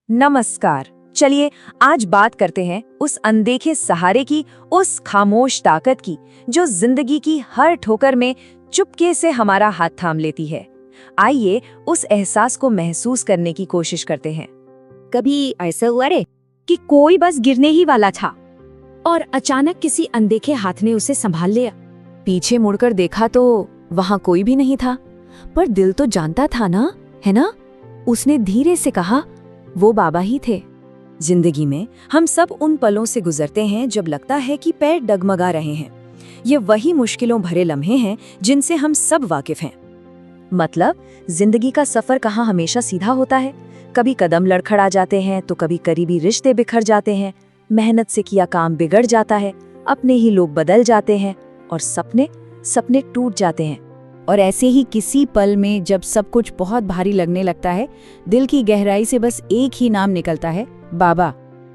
नमस्कार। चलिए आज बात करते हैं उस अनदेखे सहारे की, उस खामोश ताकत की जो जिंदगी की हर ठोकर में चुपके से हमारा हाथ थाम लेती है। आइए उस एहसास को महसूस करने की कोशिश करते हैं। कभी ऐसा हुआ रे कि कोई बस गिरने ही वाला था और अचानक किसी अनदेखे हाथ ने उसे संभाल लिया। पीछे मुड़कर देखा तो वहां कोई भी नहीं था, पर दिल तो जानता था ना, है ना? उसने धीरे से कहा, वो बाबा ही थे। जिंदगी में हम सब उन पलों से गुजरते हैं जब लगता है कि पैर डगमगा रहे हैं। ये वही मुश्किलों भरे लम्हे हैं जिनसे हम सब वाकिफ हैं। मतलब जिंदगी का सफर कहाँ हमेशा सीधा होता है। कभी कदम लड़खड़ा जाते हैं तो कभी करीबी रिश्ते बिखर जाते हैं, मेहनत से किया काम बिगड़ जाता है, अपने ही लोग बदल जाते हैं और सपने टूट जाते हैं। और ऐसे ही किसी पल में जब सब कुछ बहुत भारी लगने लगता है, दिल की गहराई से बस एक ही नाम निकलता है, बाबा।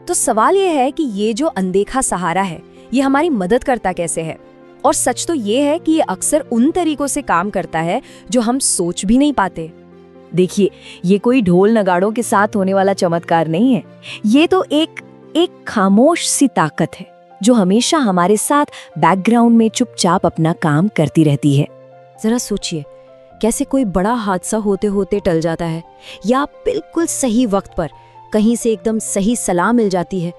तो सवाल ये है कि ये जो अनदेखा सहारा है, ये हमारी मदद करता कैसे है? और सच तो ये है कि ये अक्सर उन तरीकों से काम करता है जो हम सोच भी नहीं पाते। देखिए, ये कोई ढोल नगाड़ों के साथ होने वाला चमत्कार नहीं है। ये तो एक खामोश सी ताकत है जो हमेशा हमारे साथ बैकग्राउंड में चुपचाप अपना काम करती रहती है। जरा सोचिए, कैसे कोई बड़ा हादसा होते होते टल जाता है, या बिल्कुल सही वक्त पर कहीं से एकदम सही सलाह मिल जाती है।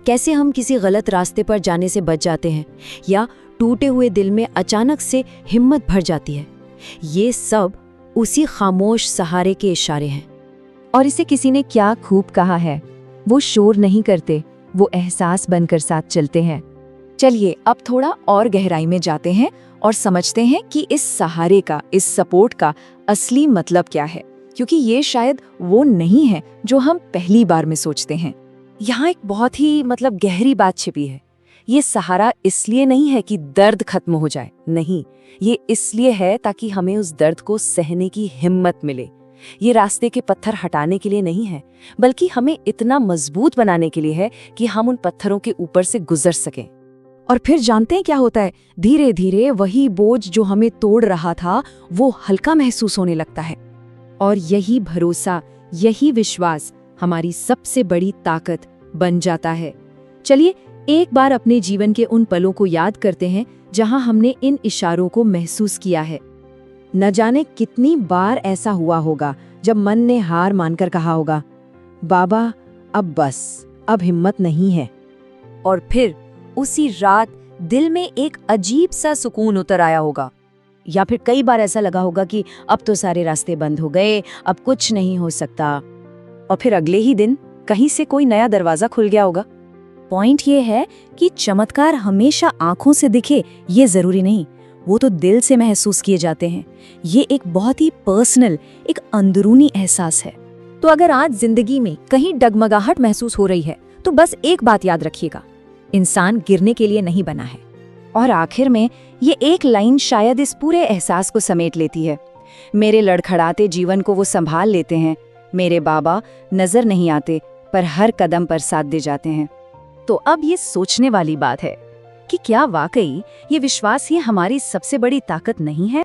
कैसे हम किसी गलत रास्ते पर जाने से बच जाते हैं, या टूटे हुए दिल में अचानक से हिम्मत भर जाती है। ये सब उसी खामोश सहारे के इशारे हैं। और इसे किसी ने क्या खूब कहा है, वो शोर नहीं करते, वो एहसास बनकर साथ चलते हैं। चलिए अब थोड़ा और गहराई में जाते हैं और समझते हैं कि इस सहारे का, इस सपोर्ट का असली मतलब क्या है, क्योंकि ये शायद वो नहीं है जो हम पहली बार में सोचते हैं। यहाँ एक बहुत ही गहरी बात छिपी है। ये सहारा इसलिए नहीं है कि दर्द खत्म हो जाए, नहीं, ये इसलिए है ताकि हमें उस दर्द को सहने की हिम्मत मिले। ये रास्ते के पत्थर हटाने के लिए नहीं है, बल्कि हमें इतना मजबूत बनाने के लिए है कि हम उन पत्थरों के ऊपर से गुजर सकें। और फिर जानते हैं क्या होता है? धीरे धीरे वही बोझ जो हमें तोड़ रहा था, वो हल्का महसूस होने लगता है। और यही भरोसा, यही विश्वास हमारी सबसे बड़ी ताकत बन जाता है। चलिए एक बार अपने जीवन के उन पलों को याद करते हैं जहां हमने इन इशारों को महसूस किया है। न जाने कितनी बार ऐसा हुआ होगा जब मन ने हार मानकर कहा होगा, बाबा अब बस, अब हिम्मत नहीं है। और फिर उसी रात दिल में एक अजीब सा सुकून उतर आया होगा। या फिर कई बार ऐसा लगा होगा कि अब तो सारे रास्ते बंद हो गए, अब कुछ नहीं हो सकता। और फिर अगले ही दिन कहीं से कोई नया दरवाजा खुल गया होगा। पॉइंट ये है कि चमत्कार हमेशा आंखों से दिखे ये जरूरी नहीं, वो तो दिल से महसूस किए जाते हैं। ये एक बहुत ही पर्सनल, एक अंदरूनी एहसास है। तो अगर आज जिंदगी में कहीं डगमगाहट महसूस हो रही है तो बस एक बात याद रखिएगा, इंसान गिरने के लिए नहीं बना है। और आखिर में ये एक लाइन शायद इस पूरे एहसास को समेट लेती है। मेरे लड़खड़ाते जीवन को वो संभाल लेते हैं, मेरे बाबा नजर नहीं आते पर हर कदम पर साथ दे जाते हैं। तो अब ये सोचने वाली बात है कि क्या वाकई ये विश्वास ही हमारी सबसे बड़ी ताकत नहीं है?